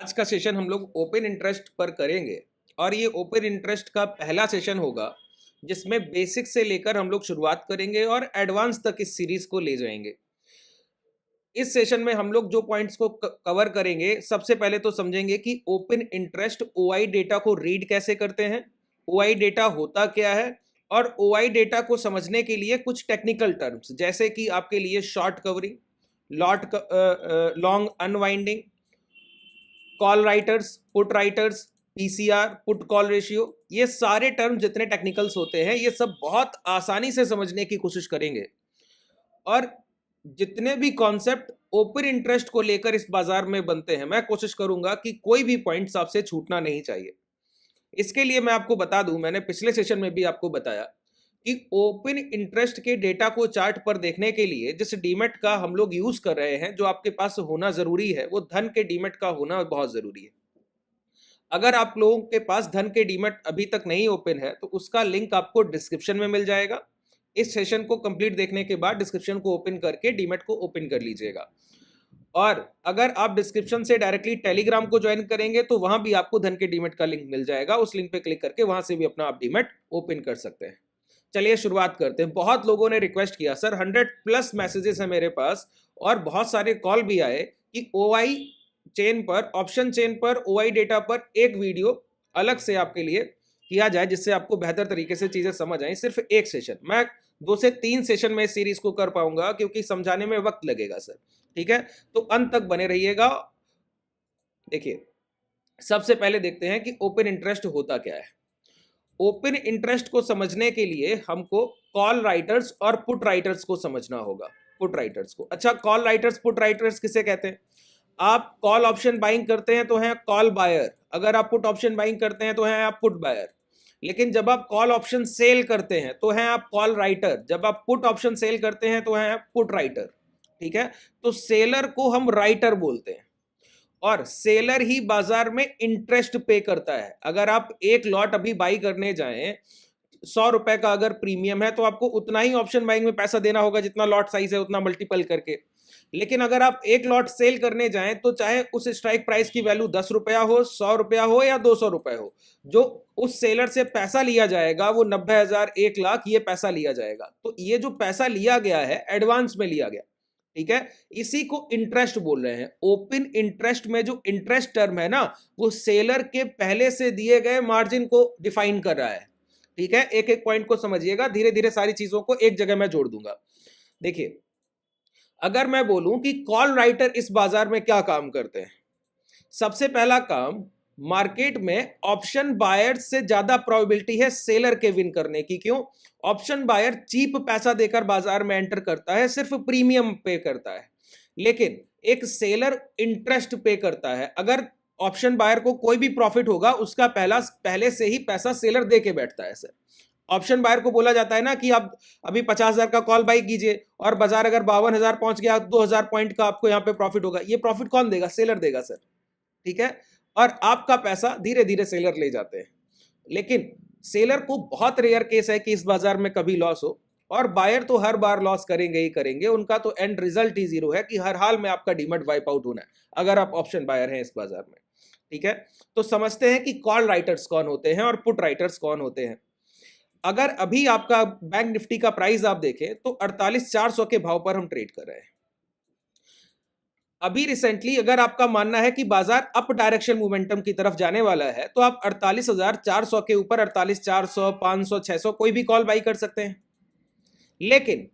आज का सेशन हम लोग ओपन इंटरेस्ट पर करेंगे और ये ओपन इंटरेस्ट का पहला सेशन होगा जिसमें बेसिक से लेकर हम लोग शुरुआत करेंगे और एडवांस तक इस सीरीज को ले जाएंगे। इस सेशन में हम लोग जो पॉइंट्स को कवर करेंगे, सबसे पहले तो समझेंगे कि ओपन इंटरेस्ट ओआई डेटा को रीड कैसे करते हैं, ओआई डेटा होता क्या है, और ओआई डेटा को समझने के लिए कुछ टेक्निकल टर्म्स जैसे कि आपके लिए short covering, long unwinding, call writers, put writers, PCR, put call ratio, ये सारे टर्म जितने टेक्निकल्स होते हैं ये सब बहुत आसानी से समझने की कोशिश करेंगे। और जितने भी कॉन्सेप्ट ओपन इंटरेस्ट को लेकर इस बाजार में बनते हैं, मैं कोशिश करूंगा कि कोई भी पॉइंट्स आपसे छूटना नहीं चाहिए। इसके लिए मैं आपको बता दूं, मैंने पिछले सेशन में भी आपको बताया कि ओपन इंटरेस्ट के डेटा को चार्ट पर देखने के लिए जिस डीमेट का हम लोग यूज कर रहे हैं, जो आपके पास होना जरूरी है, वो धन के डीमेट का होना बहुत जरूरी है। अगर आप लोगों के पास धन के डीमेट अभी तक नहीं ओपन है तो उसका लिंक आपको डिस्क्रिप्शन में मिल जाएगा। इस सेशन को कंप्लीट देखने के बाद डिस्क्रिप्शन को ओपन करके डीमेट को ओपन कर लीजिएगा। और अगर आप डिस्क्रिप्शन से डायरेक्टली टेलीग्राम को ज्वाइन करेंगे तो वहां भी आपको धन के डीमेट का लिंक मिल जाएगा। उस लिंक पे क्लिक करके वहां से भी अपना आप डीमेट ओपन कर सकते हैं। चलिए शुरुआत करते हैं। बहुत लोगों ने रिक्वेस्ट किया, सर 100+ मैसेजेस है मेरे पास और बहुत सारे कॉल भी आए कि ओआई चेन पर, ऑप्शन चेन पर, ओआई डेटा पर एक वीडियो अलग से आपके लिए किया जाए जिससे आपको बेहतर तरीके से चीजें समझ आए। सिर्फ एक सेशन, मैं 2 से 3 सेशन में इस सीरीज को कर पाऊंगा क्योंकि समझाने में वक्त लगेगा सर, ठीक है? तो अंत तक बने रहिएगा। देखिए, सबसे पहले देखते हैं कि ओपन इंटरेस्ट होता क्या है। ओपन इंटरेस्ट को समझने के लिए हमको कॉल राइटर्स और पुट राइटर्स को समझना होगा। पुट राइटर्स को, अच्छा, कॉल राइटर्स, पुट राइटर्स किसे कहते हैं? आप कॉल ऑप्शन बाइंग करते हैं तो हैं कॉल बायर, अगर आप पुट ऑप्शन बाइंग करते हैं तो हैं आप पुट बायर। लेकिन जब आप कॉल ऑप्शन सेल करते हैं तो हैं आप कॉल राइटर, जब आप पुट ऑप्शन सेल करते हैं तो हैं आप पुट राइटर, ठीक है? तो सेलर को हम राइटर बोलते हैं और सेलर ही बाजार में इंटरेस्ट पे करता है। अगर आप एक लॉट अभी बाई करने जाएं, 100 रुपए का अगर प्रीमियम है तो आपको उतना ही ऑप्शन बाइंग में पैसा देना होगा जितना लॉट साइज है, उतना मल्टीपल करके। लेकिन अगर आप एक लॉट सेल करने जाएं तो चाहे उस स्ट्राइक प्राइस की वैल्यू 10 रुपया हो, 100 रुपया हो या 200 रुपए हो, जो उस सेलर से पैसा लिया जाएगा वो 90,000, 1 लाख, ये पैसा लिया जाएगा। तो ये जो पैसा लिया गया है एडवांस में लिया गया, ठीक है? इसी को इंटरेस्ट बोल रहे हैं। ओपन इंटरेस्ट में जो इंटरेस्ट टर्म है ना, वो सेलर के पहले से दिए गए मार्जिन को डिफाइन कर रहा है, ठीक है? एक एक पॉइंट को समझिएगा, धीरे धीरे सारी चीजों को एक जगह मैं जोड़ दूंगा। देखिए, अगर मैं बोलूं कि कॉल राइटर इस बाजार में क्या काम करते हैं, सबसे पहला काम, मार्केट में ऑप्शन बायर से ज्यादा प्रोबेबिलिटी है सेलर के विन करने की। क्यों? ऑप्शन बायर चीप पैसा देकर बाजार में एंटर करता है, सिर्फ प्रीमियम पे करता है, लेकिन एक सेलर इंटरेस्ट पे करता है। अगर ऑप्शन बायर को कोई भी प्रॉफिट होगा उसका पहले से ही पैसा सेलर दे के बैठता है। सर, ऑप्शन बायर को बोला जाता है ना कि आप अभी 50,000 का कॉल बाई कीजिए और बाजार अगर 52,000 पहुंच गया, 2,000 पॉइंट का आपको यहां पे प्रॉफिट होगा। ये प्रॉफिट कौन देगा? सेलर देगा सर, ठीक है? और आपका पैसा धीरे धीरे सेलर ले जाते हैं। लेकिन सेलर को बहुत रेयर केस है कि इस बाजार में कभी लॉस हो, और बायर तो हर बार लॉस करेंगे ही करेंगे। उनका तो एंड रिजल्ट ही जीरो है कि हर हाल में आपका डीमैट वाइप आउट होना है अगर आप ऑप्शन बायर हैं इस बाजार में, ठीक है? तो समझते हैं कि कॉल राइटर्स कौन होते हैं और पुट राइटर्स कौन होते हैं। अगर अभी आपका बैंक निफ्टी का प्राइस आप देखें तो 48,400 के भाव पर हम ट्रेड कर रहे हैं। अभी रिसेंटली अगर आपका मानना है कि बाजार अप डायरेक्शन मोमेंटम की तरफ जाने वाला है तो आप 48,400 के ऊपर 48,400, 500, 600 कोई भी कॉल बाई कर सकते हैं। लेकिन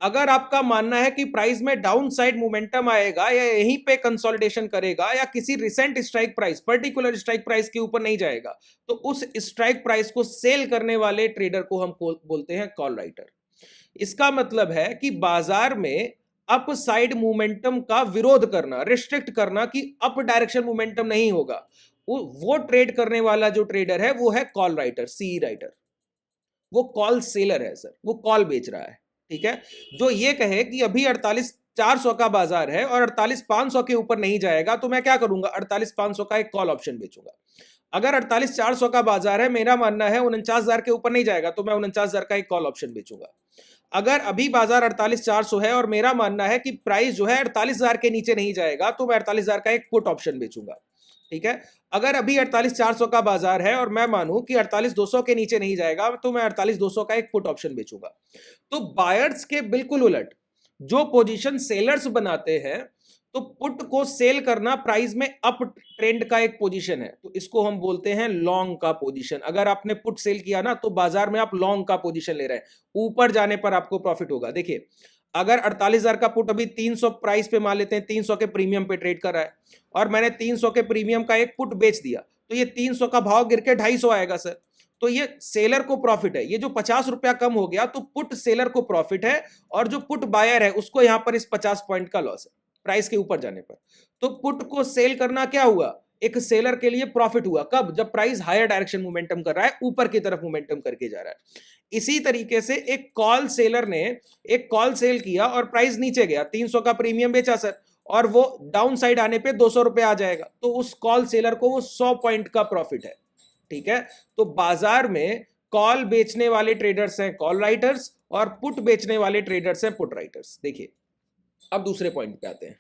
अगर आपका मानना है कि प्राइस में डाउन साइड मोमेंटम आएगा या यहीं पे कंसोलिडेशन करेगा या किसी recent strike price, particular strike price के ऊपर नहीं जाएगा, तो उस स्ट्राइक प्राइस को सेल करने वाले ट्रेडर को हम बोलते हैं कॉल राइटर। इसका मतलब है कि बाजार में अप साइड मोमेंटम का विरोध करना, रिस्ट्रिक्ट करना कि अप डायरेक्शन मोमेंटम नहीं होगा, वो ट्रेड करने वाला जो ट्रेडर है वो है कॉल राइटर, सी राइटर। वो कॉल सेलर है सर, वो कॉल बेच रहा है, ठीक है? जो ये कहे कि अभी 48,400 का बाजार है और 48,500 के ऊपर नहीं जाएगा तो मैं क्या करूंगा? 48,500 का एक कॉल ऑप्शन बेचूंगा। अगर 48,400 का बाजार है, मेरा मानना है 49,000 के ऊपर नहीं जाएगा तो मैं 49,000 का एक कॉल ऑप्शन बेचूंगा। अगर अभी बाजार 48,400 है और मेरा मानना है कि प्राइस जो है 48,000 के नीचे नहीं जाएगा तो मैं 48,000 का एक पुट ऑप्शन बेचूंगा। ठीक है। अगर अभी 48,400 का बाजार है और मैं मानूं कि 48,200 के नीचे नहीं जाएगा तो मैं 48,200 का एक पुट ऑप्शन बेचूंगा। तो बायर्स के बिल्कुल उलट जो पोजीशन सेलर्स बनाते हैं, तो पुट को सेल करना प्राइस में अप ट्रेंड का एक पोजीशन है, तो इसको हम बोलते हैं लॉन्ग का पोजीशन। अगर आपने पुट सेल किया ना तो बाजार में आप लॉन्ग का पोजीशन ले रहे हैं, ऊपर जाने पर आपको प्रॉफिट होगा। देखिए अगर 48,000 का पुट अभी 300 प्राइस पे मान लेते हैं, 300 के प्रीमियम पे ट्रेड कर रहा है और मैंने 300 के प्रीमियम का एक पुट बेच दिया, तो ये 300 का भाव गिर के 250 आएगा सर। तो ये सेलर को प्रॉफिट है, ये जो 50 रुपया कम हो गया तो पुट सेलर को प्रॉफिट है और जो पुट बायर है उसको यहां पर इस 50 पॉइंट का लॉस है प्राइस के ऊपर जाने पर। तो पुट को सेल करना क्या हुआ, एक सेलर के लिए प्रॉफिट हुआ। कब, जब प्राइस हायर डायरेक्शन मोमेंटम कर रहा है, ऊपर की तरफ मोमेंटम करके जा रहा है। इसी तरीके से एक कॉल सेलर ने एक कॉल सेल किया और प्राइस नीचे गया, 300 का प्रीमियम बेचा सर और वो डाउन साइड आने पे 200 रुपए आ जाएगा, तो उस कॉल सेलर को वो 100 पॉइंट का प्रॉफिट है। ठीक है, तो बाजार में कॉल बेचने वाले ट्रेडर्स हैं कॉल राइटर्स और पुट बेचने वाले ट्रेडर्स हैं पुट राइटर्स। देखिए अब दूसरे पॉइंट पे आते हैं।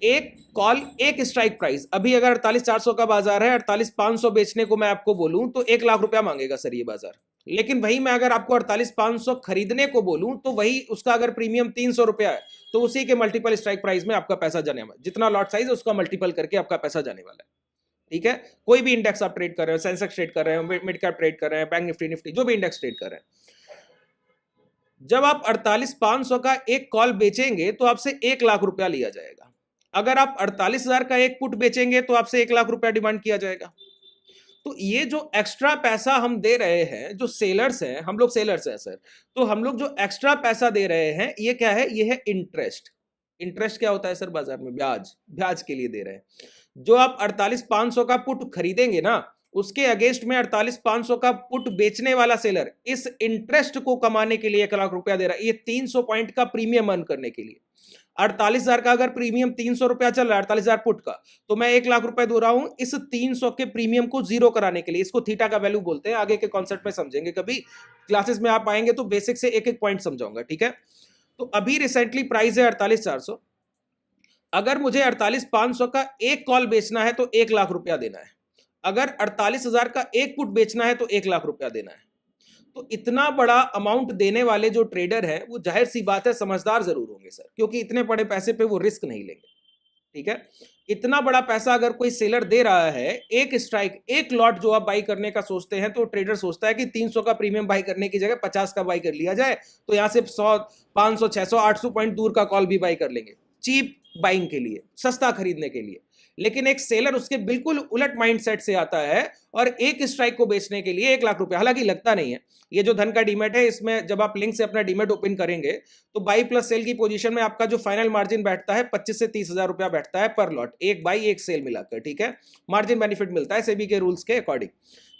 एक कॉल एक स्ट्राइक प्राइस, अभी अगर 48,400 का बाजार है, 48,500 बेचने को मैं आपको बोलूं तो 1 लाख रुपया मांगेगा सर ये बाजार। लेकिन वही मैं अगर आपको 48,500 खरीदने को बोलूं तो वही उसका अगर प्रीमियम 300 रुपया है तो उसी के मल्टीपल स्ट्राइक प्राइस में आपका पैसा जाने वाला, जितना लॉट साइज है उसका मल्टीपल करके आपका पैसा जाने वाला है। ठीक है, कोई भी इंडेक्स आप ट्रेड कर रहे हो, सेंसेक्स ट्रेड कर रहे हो, मिड कैप ट्रेड कर रहे हैं, बैंक निफ्टी जो भी इंडेक्स ट्रेड कर रहे हैं, जब आप 48,500 का एक कॉल बेचेंगे तो आपसे 1 लाख रुपया लिया जाएगा। अगर आप 48,000 का एक पुट बेचेंगे तो आपसे 1 लाख रुपया डिमांड किया जाएगा। तो ये जो एक्स्ट्रा पैसा हम दे रहे हैं, जो सेलर्स हैं, हम लोग सेलर्स हैं सर, तो हम लोग जो एक्स्ट्रा पैसा दे रहे हैं ये क्या है, ये है इंटरेस्ट। इंटरेस्ट क्या होता है सर बाजार में, ब्याज, ब्याज के लिए दे रहे हैं। जो आप 48,500 का पुट खरीदेंगे ना, उसके अगेंस्ट में 48,500 का पुट बेचने वाला सेलर इस इंटरेस्ट को कमाने के लिए 1 लाख रुपया दे रहा है, ये 300 पॉइंट का प्रीमियम अर्न करने के लिए। 48,000 का अगर प्रीमियम 300 रुपया चल रहा है, 48,000 पुट का, तो मैं 1 लाख रुपए दे रहा हूं इस 300 के प्रीमियम को जीरो कराने के लिए। इसको थीटा का वैल्यू बोलते हैं, आगे के कॉन्सेप्ट में समझेंगे, कभी क्लासेस में आप आएंगे तो बेसिक से एक एक पॉइंट समझाऊंगा। ठीक है, तो अभी रिसेंटली प्राइस है 48,400, अगर मुझे 48,500 का एक कॉल बेचना है तो 1 लाख रुपया देना है, अगर 48,000 का एक पुट बेचना है तो 1 लाख रुपया देना है। तो इतना बड़ा अमाउंट देने वाले जो ट्रेडर हैं वो जाहिर सी बात है समझदार जरूर होंगे सर, क्योंकि इतने बड़े पैसे पे वो रिस्क नहीं लेंगे। ठीक है, इतना बड़ा पैसा अगर कोई सेलर दे रहा है, एक स्ट्राइक एक लॉट जो आप बाई करने का सोचते हैं, तो ट्रेडर सोचता है कि 300 का प्रीमियम बाई करने की जगह 50 का बाई कर लिया जाए, तो यहां से 100 500 600 800 पॉइंट दूर का कॉल भी बाई कर लेंगे, चीप बाइंग के लिए, सस्ता खरीदने के लिए। लेकिन एक सेलर उसके बिल्कुल उलट माइंडसेट से आता है और एक स्ट्राइक को बेचने के लिए 1 लाख रुपया, हालांकि लगता नहीं है, ये जो धन का डीमेट है इसमें जब आप लिंक से अपना डीमेट ओपन करेंगे तो बाई प्लस सेल की पोजीशन में आपका जो फाइनल मार्जिन बैठता है 25 से 30,000 रुपया बैठता है पर लॉट, एक बाई एक सेल मिलाकर। ठीक है, मार्जिन बेनिफिट मिलता है सेबी के रूल्स के अकॉर्डिंग।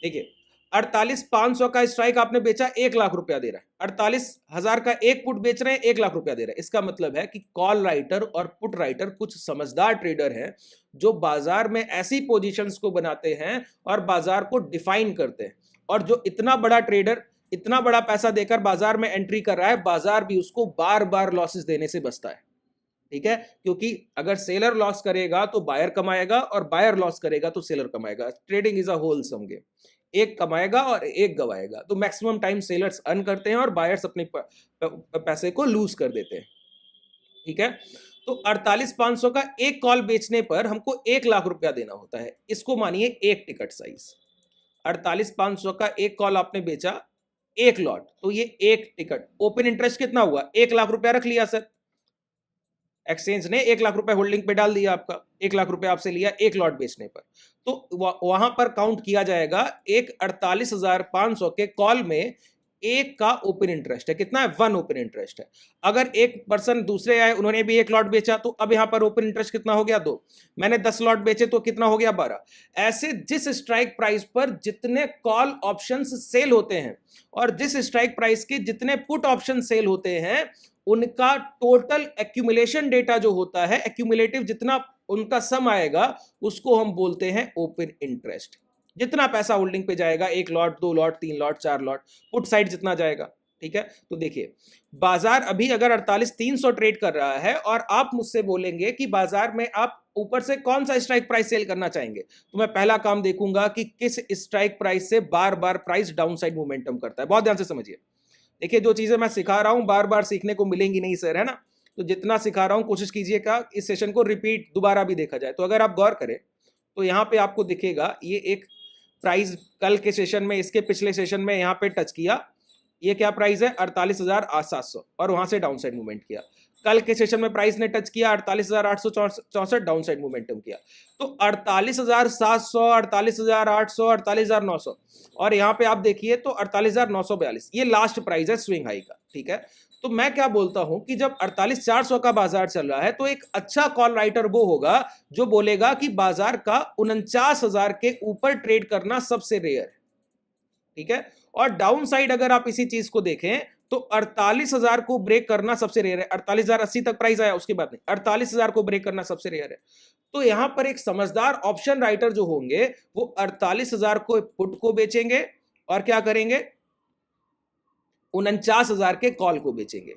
देखिए 48,500 का स्ट्राइक आपने बेचा, 1 लाख रुपया दे रहा है, 48,000 का एक पुट बेच रहे हैं, 1 लाख रुपया दे रहा है। इसका मतलब है कि कॉल राइटर और पुट राइटर कुछ समझदार ट्रेडर हैं जो बाजार में ऐसी पोजीशंस को बनाते हैं और बाजार को डिफाइन करते हैं। और जो इतना बड़ा ट्रेडर इतना बड़ा पैसा देकर बाजार में एंट्री कर रहा है, बाजार भी उसको बार बार लॉसेस देने से बचता है। ठीक है, क्योंकि अगर सेलर लॉस करेगा तो बायर कमाएगा और बायर लॉस करेगा तो सेलर कमाएगा। Trading is a wholesome game, एक कमाएगा और एक गवाएगा। तो मैक्सिमम टाइम सेलर्स अर्न करते हैं और बायर्स अपने पैसे को लूज कर देते हैं। ठीक है, तो 48,500 का एक कॉल बेचने पर हमको 1 लाख रुपया देना होता है। इसको मानिए एक टिकट साइज, 48,500 का एक कॉल आपने बेचा, एक लॉट, तो ये एक टिकट। ओपन इंटरेस्ट कितना हुआ, 1 लाख रुपया रख लिया सर, एक्सचेंज ने 1 लाख रुपए होल्डिंग पे डाल दिया, आपका 1 लाख रुपए आपसे लिया एक लॉट बेचने पर, तो वहां पर काउंट किया जाएगा एक 48,500 के कॉल में एक का ओपन इंटरेस्ट है। कितना है, 1 ओपन इंटरेस्ट है। अगर एक पर्सन दूसरे आए, उन्होंने भी एक लॉट बेचा, तो अब यहां पर ओपन इंटरेस्ट कितना हो गया, 2। मैंने 10 लॉट बेचे तो कितना हो गया, 12। ऐसे जिस स्ट्राइक प्राइस पर जितने कॉल ऑप्शंस सेल होते हैं और जिस स्ट्राइक प्राइस के जितने पुट ऑप्शन सेल होते हैं, उनका टोटल एक्यूमुलेशन डेटा जो होता है, एक्यूमुलेटिव जितना उनका सम आएगा, उसको हम बोलते हैं ओपन इंटरेस्ट। जितना पैसा होल्डिंग पे जाएगा, 1 lot 2 lot 3 lot 4 lot, put side जितना जाएगा, ठीक है, तो देखिए बाजार अभी अगर 48,300 ट्रेड कर रहा है और आप मुझसे बोलेंगे कि बाजार में आप ऊपर से कौन सा स्ट्राइक प्राइस सेल करना चाहेंगे, तो मैं पहला काम देखूंगा कि किस स्ट्राइक प्राइस से बार बार प्राइस डाउन साइड मोमेंटम करता है। बहुत ध्यान से समझिए, देखिए जो चीजें मैं सिखा रहा हूं बार बार सीखने को मिलेंगी नहीं सर, है ना, तो जितना सिखा रहा हूं कोशिश कीजिएगा इस सेशन को रिपीट दोबारा भी देखा जाए। तो अगर आप गौर करें तो यहां पे आपको दिखेगा ये एक प्राइस कल के सेशन में, इसके पिछले सेशन में यहां पे टच किया, ये क्या प्राइस है 48,700 और वहां से डाउन साइड मूवमेंट किया। कल के सेशन में प्राइस ने टच किया 48,864, डाउन साइड मोमेंटम किया। तो 48,700, 48,800, 48,900 और यहां पे आप देखिए तो 48,942 ये लास्ट प्राइस है स्विंग हाई का। ठीक है, तो मैं क्या बोलता हूं कि जब 48,400 का बाजार चल रहा है तो एक अच्छा कॉल राइटर वो होगा जो बोलेगा कि बाजार का 49,000 के ऊपर ट्रेड करना सबसे रेयर है। ठीक है, और डाउन साइड अगर आप इसी चीज को देखें तो 48,000 को ब्रेक करना सबसे रेयर है। 48,080 तक प्राइस आया, उसके बाद नहीं, 48,000 को ब्रेक करना सबसे रेयर है। तो यहां पर एक समझदार ऑप्शन राइटर जो होंगे वो 48,000 को पुट को बेचेंगे और क्या करेंगे 49,000 के कॉल को बेचेंगे,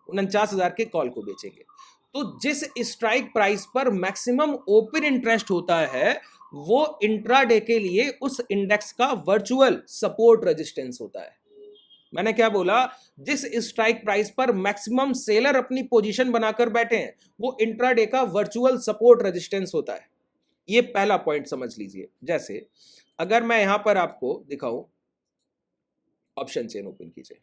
49,000 के कॉल को बेचेंगे। तो जिस स्ट्राइक प्राइस पर मैक्सिमम ओपन इंटरेस्ट होता है वो इंट्राडे के लिए उस इंडेक्स का वर्चुअल सपोर्ट रेजिस्टेंस होता है। मैंने क्या बोला, जिस स्ट्राइक प्राइस पर मैक्सिमम सेलर अपनी पोजीशन बनाकर बैठे हैं वो इंट्राडे का वर्चुअल सपोर्ट रेजिस्टेंस होता है। ये पहला पॉइंट समझ लीजिए। जैसे अगर मैं यहां पर आपको दिखाऊं, ऑप्शन चेन ओपन कीजिए,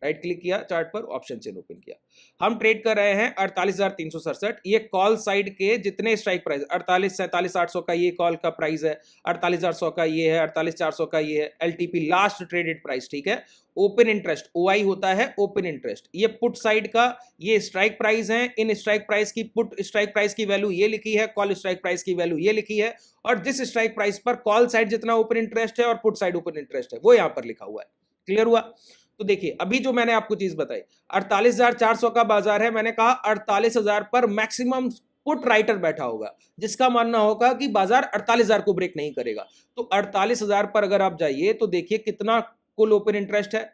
राइट क्लिक किया चार्ट पर, ऑप्शन चेन ओपन किया, हम ट्रेड कर रहे हैं 48,367। ये कॉल साइड के जितने स्ट्राइक प्राइस 47,800 का ये कॉल का प्राइस है, 48,800 का ये है, 48,400 का ये है, एलटीपी लास्ट ट्रेडेड प्राइस। ठीक है, ओपन इंटरेस्ट ओआई होता है ओपन इंटरेस्ट। ये पुट साइड का ये स्ट्राइक प्राइस है, इन स्ट्राइक प्राइस की पुट स्ट्राइक प्राइस की वैल्यू ये लिखी है, कॉल स्ट्राइक प्राइस की वैल्यू ये लिखी है, और जिस स्ट्राइक प्राइस पर कॉल साइड जितना ओपन इंटरेस्ट है और पुट साइड ओपन इंटरेस्ट है वो यहां पर लिखा हुआ है। क्लियर हुआ? तो देखिए अभी जो मैंने आपको चीज बताई 48,400 का बाजार है, मैंने कहा 48,000 पर मैक्सिमम पुट राइटर बैठा होगा जिसका मानना होगा कि बाजार 48,000 को ब्रेक नहीं करेगा। तो 48,000 पर अगर आप जाइए तो देखिए कितना कुल ओपन इंटरेस्ट है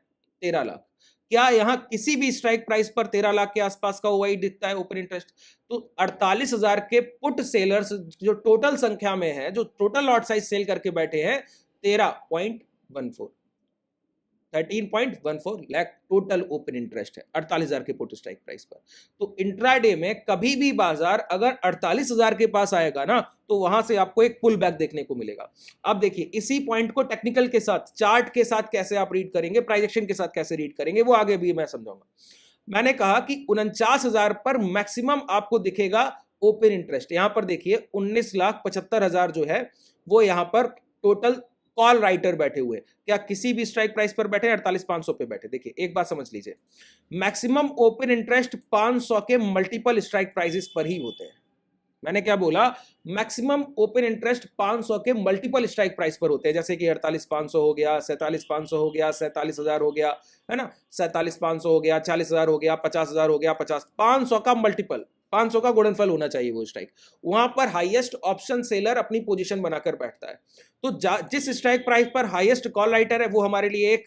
13 लाख। क्या यहां किसी भी स्ट्राइक प्राइस पर 13 लाख के आसपास का ओआई दिखता है ओपन इंटरेस्ट? तो 48,000 के पुट सेलर्स जो टोटल संख्या में है, जो टोटल लॉट साइज सेल करके बैठे हैं 13.14 लाख टोटल ओपन इंटरेस्ट है 48,000 के पुट स्ट्राइक प्राइस पर। तो इंट्राडे में कभी भी बाजार अगर 48,000 के पास आएगा ना तो वहां से आपको एक पुल बैक देखने को मिलेगा। अब देखिए इसी पॉइंट को टेक्निकल के साथ, चार्ट के साथ कैसे आप रीड करेंगे, प्राइस एक्शन के साथ कैसे रीड करेंगे वो आगे भी मैं समझाऊंगा। मैंने कहा कि 49,000 पर मैक्सिमम आपको दिखेगा ओपन इंटरेस्ट। यहां पर देखिए 19,75,000 जो है वो यहां पर टोटल कॉल राइटर बैठे हुए। क्या किसी भी स्ट्राइक प्राइस पर बैठे 48,500 पे बैठे? देखिए एक बात समझ लीजिए, मैक्सिमम ओपन इंटरेस्ट 500 के मल्टीपल स्ट्राइक प्राइसेस पर ही होते हैं। मैंने क्या बोला, मैक्सिमम ओपन इंटरेस्ट 500 के मल्टीपल स्ट्राइक प्राइस पर होते हैं, जैसे कि 48,500 हो गया, 47,500 हो गया, 47,000 हो गया, है ना, 47,500 हो गया, 40,000 हो गया, 50,000 हो गया, 500 का मल्टीपल, 500 का गुणनफल होना चाहिए वो स्ट्राइक। वहां पर हाईएस्ट ऑप्शन सेलर अपनी पोजीशन बनाकर बैठता है। तो जिस स्ट्राइक प्राइस पर हाईएस्ट कॉल राइटर है वो हमारे लिए एक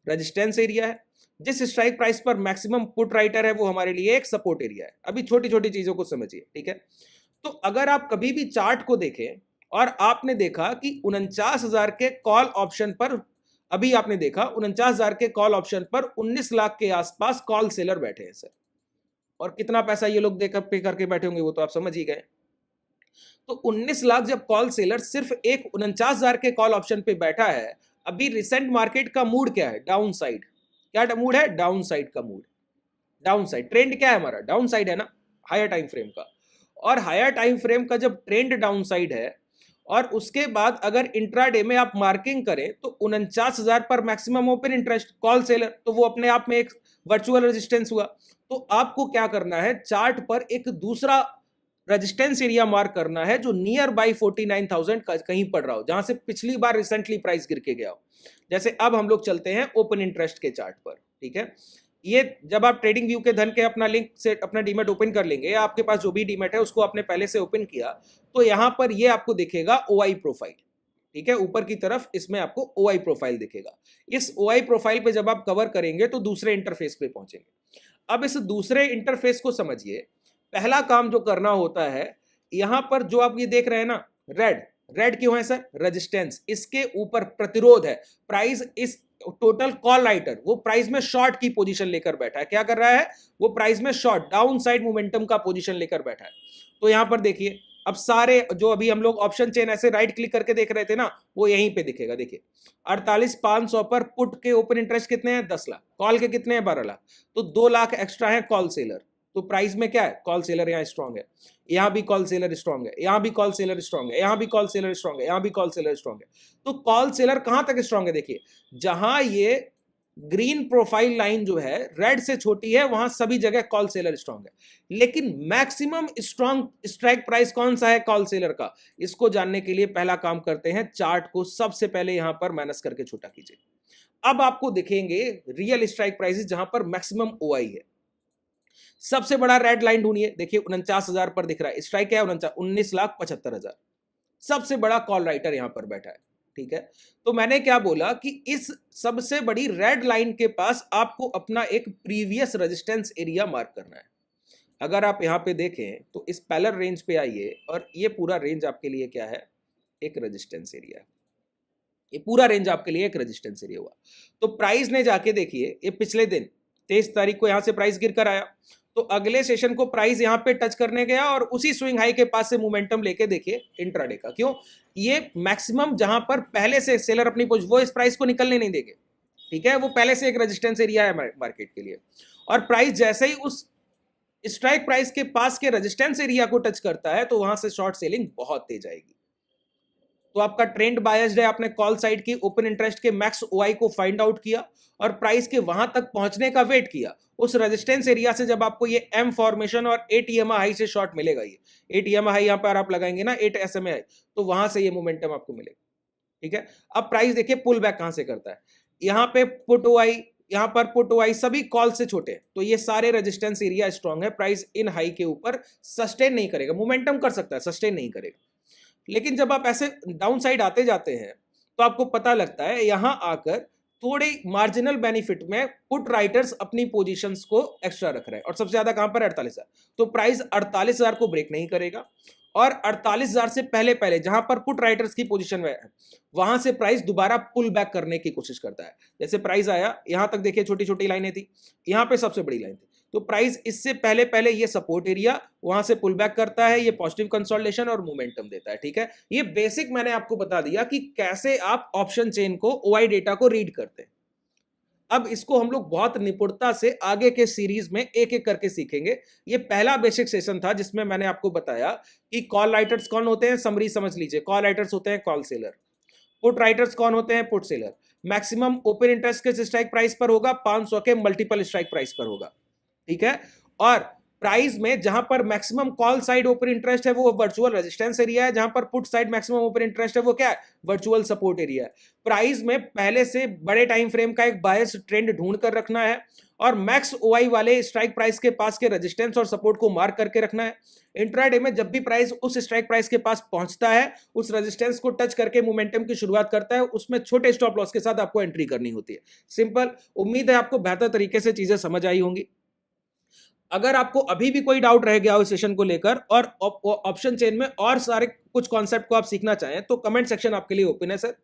रेजिस्टेंस एरिया है, जिस स्ट्राइक प्राइस पर मैक्सिमम पुट राइटर है वो हमारे लिए एक सपोर्ट एरिया है। अभी छोटी छोटी चीजों को समझिए, ठीक है। तो अगर आप कभी भी चार्ट को देखें और आपने देखा कि 49,000 के कॉल ऑप्शन पर, अभी आपने देखा 49,000 के कॉल ऑप्शन पर 19 लाख के आसपास कॉल सेलर बैठे हैं सर, और कितना पैसा ये लोग देकर पे करके बैठे होंगे वो तो आप समझ ही गए। तो 19 लाख जब कॉल सेलर सिर्फ एक 49,000 के कॉल ऑप्शन पे बैठा है, अभी रिसेंट मार्केट का मूड क्या है? Down side. क्या मूड है? डाउन साइड का मूड। डाउन साइड ट्रेंड क्या है हमारा? डाउन साइड है ना, हायर टाइम फ्रेम का। और हायर टाइम फ्रेम का जब ट्रेंड डाउन साइड है और उसके बाद अगर इंट्राडे में आप मार्किंग करें तो 49,000 पर maximum open interest call seller, तो वो अपने आप में एक वर्चुअल रेजिस्टेंस हुआ। तो आपको क्या करना है, चार्ट पर एक दूसरा रेजिस्टेंस एरिया मार्क करना है जो नियर बाई 49,000 कहीं पड़ रहा हो, जहां से पिछली बार रिसेंटली प्राइस गिर के गया हो। जैसे अब हम लोग चलते हैं ओपन इंटरेस्ट के चार्ट पर, ठीक है। ये जब आप ट्रेडिंग व्यू के धन के अपना लिंक से अपना डीमेट ओपन कर लेंगे, या आपके पास जो भी डीमेट है उसको आपने पहले से ओपन किया, तो यहां पर ये आपको दिखेगा ओआई प्रोफाइल, ठीक है, ऊपर की तरफ इसमें आपको ओआई प्रोफाइल दिखेगा। इस ओआई प्रोफाइल पे जब आप कवर करेंगे तो दूसरे इंटरफेस पे पहुंचेंगे। अब इस दूसरे इंटरफेस को समझिए। पहला काम जो करना होता है, यहां पर जो आप ये देख रहे हैं ना, रेड रेड क्यों है सर? रेजिस्टेंस, इसके ऊपर प्रतिरोध है। प्राइस इस टोटल कॉल राइटर वो प्राइस में शॉर्ट की पोजीशन लेकर बैठा है। क्या कर रहा है? वो प्राइस में शॉर्ट डाउन साइड मोमेंटम का पोजीशन लेकर बैठा है। तो यहां पर देखिए, अब सारे जो अभी हम लोग ऑप्शन चेन ऐसे राइट क्लिक करके देख रहे थे ना, वो यहीं पे दिखेगा। देखिए 48,500 पर पुट के ओपन इंटरेस्ट कितने हैं? 10 लाख। कॉल के कितने हैं? 12 लाख। तो 2 लाख एक्स्ट्रा है कॉल सेलर। तो प्राइस में क्या है? कॉल सेलर यहाँ स्ट्रांग है, यहां भी कॉल सेलर स्ट्रांग है, यहां भी कॉल सेलर स्ट्रांग है, यहां भी कॉल सेलर स्ट्रांग है, यहां भी कॉल सेलर स्ट्रांग है। तो कॉल सेलर कहां तक स्ट्रांग है? देखिए जहां ये ग्रीन प्रोफाइल लाइन जो है रेड से छोटी है, वहां सभी जगह कॉल सेलर स्ट्रांग है। लेकिन मैक्सिमम स्ट्रांग स्ट्राइक प्राइस कौन सा है कॉल सेलर का? इसको जानने के लिए पहला काम करते हैं, चार्ट को सबसे पहले यहां पर माइनस करके छोटा कीजिए। अब आपको दिखेंगे रियल स्ट्राइक प्राइसेस जहां पर मैक्सिमम ओआई है। सबसे बड़ा रेड लाइन ढूंढिए। देखिए 49,000 पर दिख रहा है, स्ट्राइक क्या है? 19,75,000। सबसे बड़ा कॉल राइटर यहां पर बैठा है। ठीक है, तो मैंने क्या बोला कि इस सबसे बड़ी रेड लाइन के पास आपको अपना एक प्रीवियस रेजिस्टेंस एरिया मार्क करना है। अगर आप यहां पे देखें तो इस पैरेलल रेंज पे आइए, और ये पूरा रेंज आपके लिए क्या है? एक रेजिस्टेंस एरिया है। ये पूरा रेंज आपके लिए एक रेजिस्टेंस एरिया हुआ। तो प्राइस ने जाके देखिए, ये पिछले दिन 23 तारीख को यहां से प्राइस गिर कर आया, तो अगले सेशन को प्राइस यहां पे टच करने गया और उसी स्विंग हाई के पास से मोमेंटम लेके देखिए इंट्राडे का। क्यों? ये मैक्सिमम जहां पर पहले से सेलर अपनी वो इस प्राइस को निकलने नहीं देंगे। ठीक है, वो पहले से एक रेजिस्टेंस एरिया है मार्केट के लिए, और प्राइस जैसे ही उस स्ट्राइक प्राइस के पास के रेजिस्टेंस एरिया को टच करता है तो वहां से शॉर्ट सेलिंग बहुत तेज आएगी। तो आपका ट्रेंड बायस्ड है, आपने कॉल साइड की ओपन इंटरेस्ट के मैक्स ओआई को फाइंड आउट किया और प्राइस के वहां तक पहुंचने का वेट किया। उस रेजिस्टेंस एरिया से जब आपको ये एम फॉर्मेशन और 8 EMA हाई से शॉर्ट मिलेगा, ये 8 EMA हाई यहां पर आप लगाएंगे ना, 8 SMA हाई, तो वहां से ये मोमेंटम आपको मिलेगा। ठीक है, अब प्राइस देखिए पुल बैक कहां से करता है। यहां पे पुट ओआई, यहां पर पुट ओआई सभी कॉल से छोटे हैं, तो ये सारे रेजिस्टेंस एरिया स्ट्रांग है। प्राइस इन हाई के ऊपर सस्टेन नहीं करेगा, मोमेंटम कर सकता है, सस्टेन नहीं करेगा। लेकिन जब आप ऐसे डाउन साइड आते जाते हैं तो आपको पता लगता है यहां आकर थोड़े मार्जिनल बेनिफिट में पुट राइटर्स अपनी पोजीशंस को एक्स्ट्रा रख रहे हैं, और सबसे ज्यादा कहां पर? 48,000। तो प्राइस 48,000 को ब्रेक नहीं करेगा, और 48,000 से पहले पहले जहां पर पुट राइटर्स की पोजीशन में है वहां से प्राइस दोबारा पुल बैक करने की कोशिश करता है। जैसे प्राइस आया यहां तक, देखिए छोटी छोटी लाइनें थी, यहां पे सबसे बड़ी लाइन थी, तो प्राइस इससे पहले पहले ये सपोर्ट एरिया वहां से पुल बैक करता है, ये पॉजिटिव कंसोलिडेशन और मोमेंटम देता है। ठीक है, ये बेसिक मैंने आपको बता दिया कि कैसे आप ऑप्शन चेन को, ओआई डेटा को रीड करते हैं। अब इसको हम लोग बहुत निपुणता से आगे के सीरीज में एक एक करके सीखेंगे। ये पहला बेसिक सेशन था जिसमें मैंने आपको बताया कि कॉल राइटर्स कौन होते हैं। समरी समझ लीजिए, कॉल राइटर्स होते हैं कॉल सेलर। पुट राइटर्स कौन होते हैं? Put seller. Maximum open interest के स्ट्राइक प्राइस पर होगा, 500 के मल्टीपल स्ट्राइक प्राइस पर होगा। ठीक है, और प्राइस में जहां पर maximum call side open interest है वो वर्चुअल रेजिस्टेंस एरिया है, जहां पर put side maximum open interest है वो क्या है? वर्चुअल सपोर्ट एरिया है। प्राइस में पहले से बड़े टाइम फ्रेम का एक बायस ट्रेंड ढूंढ कर रखना है, और मैक्स ओआई वाले स्ट्राइक प्राइस के पास के रेजिस्टेंस और सपोर्ट को मार्क करके रखना है। इंट्राडे में जब भी प्राइस उस स्ट्राइक प्राइस के पास पहुंचता है, उस रेजिस्टेंस को टच करके मोमेंटम की शुरुआत करता है, उसमें छोटे स्टॉप लॉस के साथ आपको एंट्री करनी होती है। सिंपल। उम्मीद है आपको बेहतर तरीके से चीजें समझ आई होंगी। अगर आपको अभी भी कोई डाउट रह गया हो सेशन को लेकर, और ऑप्शन चेन में और सारे कुछ कॉन्सेप्ट को आप सीखना चाहें, तो कमेंट सेक्शन आपके लिए ओपन है सर।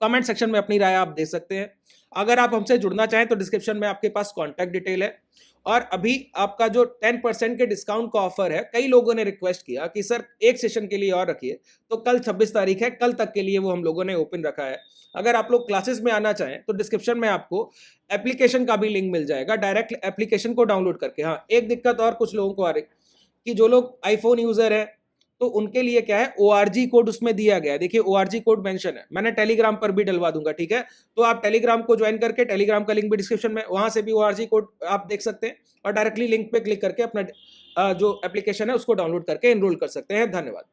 कमेंट सेक्शन में अपनी राय आप दे सकते हैं। अगर आप हमसे जुड़ना चाहें तो डिस्क्रिप्शन में आपके पास कॉन्टैक्ट डिटेल है, और अभी आपका जो 10% के डिस्काउंट का ऑफर है, कई लोगों ने रिक्वेस्ट किया कि सर एक सेशन के लिए और रखिए, तो कल 26 तारीख है, कल तक के लिए वो हम लोगों ने ओपन रखा है। अगर आप लोग क्लासेस में आना चाहें तो डिस्क्रिप्शन में आपको एप्लीकेशन का भी लिंक मिल जाएगा, डायरेक्ट एप्लीकेशन को डाउनलोड करके। हाँ, एक दिक्कत और कुछ लोगों को आ रही कि जो लोग आईफोन यूजर हैं तो उनके लिए क्या है, ORG कोड उसमें दिया गया है। देखिए ORG कोड मेंशन है, मैंने टेलीग्राम पर भी डलवा दूंगा। ठीक है, तो आप टेलीग्राम को ज्वाइन करके, टेलीग्राम का लिंक भी डिस्क्रिप्शन में, वहां से भी ORG कोड आप देख सकते हैं, और डायरेक्टली लिंक पे क्लिक करके अपना जो एप्लीकेशन है उसको डाउनलोड करके एनरोल कर सकते हैं। धन्यवाद।